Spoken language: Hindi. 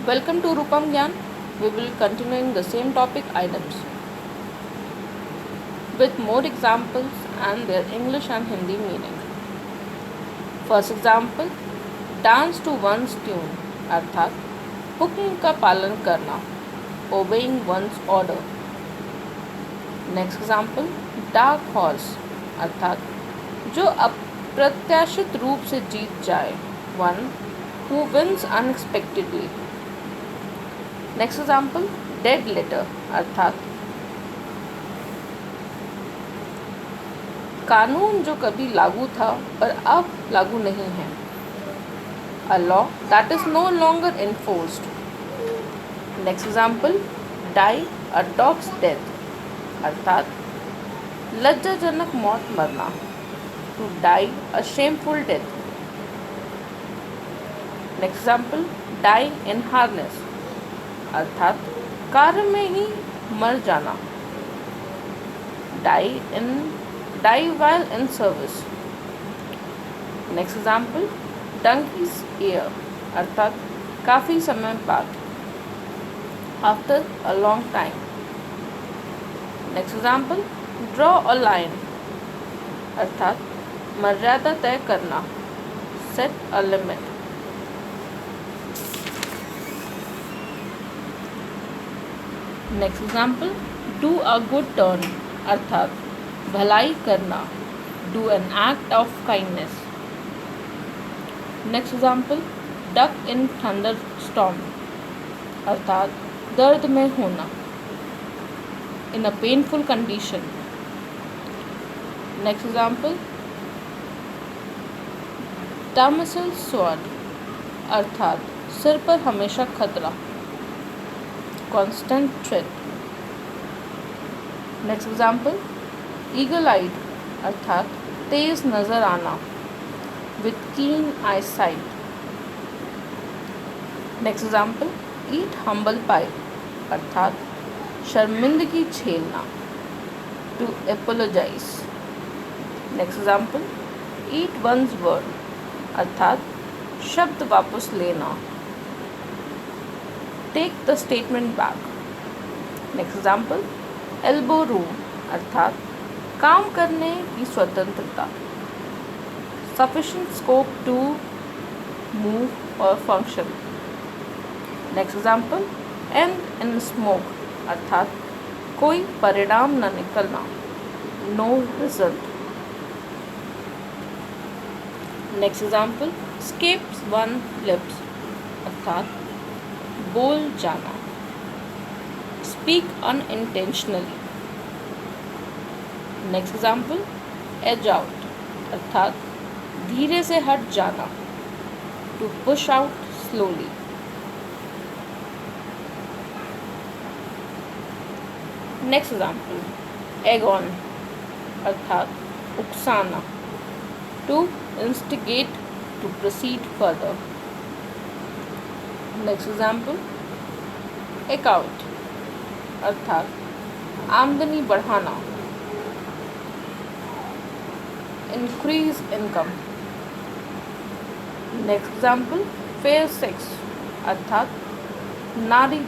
Welcome to Rupam Gyan. We will continuing the same topic items with more examples and their English and Hindi meaning. First example, dance to one's tune अर्थात हुक्म का पालन करना, obeying one's order. Next example, dark horse अर्थात जो अप्रत्याशित रूप से जीत जाए, one who wins unexpectedly. Next example, dead letter अर्थात कानून जो कभी लागू था पर अब लागू नहीं है, a law that is no longer enforced. Next example, die a dog's death अर्थात लज्जाजनक मौत मरना, to die a shameful death. Next example, die in harness अर्थात कार्य में ही मर जाना, die while in service. Next example, donkey's years अर्थात काफ़ी समय बाद, after a long time. Next example, draw a line अर्थात मर्यादा तय करना, set a limit. Next example, do a good turn अर्थात भलाई करना, do an act of kindness. Next example, duck in thunderstorm अर्थात दर्द में होना, in a painful condition. Next example, Damocles sword अर्थात सिर पर हमेशा खतरा, constant threat. Next example, eagle eyed अर्थात तेज नज़र आना, with keen eye sight. Next example, eat humble pie अर्थात शर्मिंदगी झेलना, to apologise. Next example, eat one's word अर्थात शब्द वापस लेना, take the statement back. Next example, elbow room अर्थात काम करने की स्वतंत्रता, सफिशिएंट स्कोप टू मूव और function. Next example, end in smoke अर्थात कोई परिणाम न निकलना, no result. Next example, escapes one lips अर्थात बोल जाना, speak unintentionally. Next example, edge out अर्थात धीरे से हट जाना, to push out slowly. Next example, egg on अर्थात उकसाना, to instigate to proceed further. Next example, account अर्थात आमदनी बढ़ाना, increase income. Next example, fair sex अर्थात नारी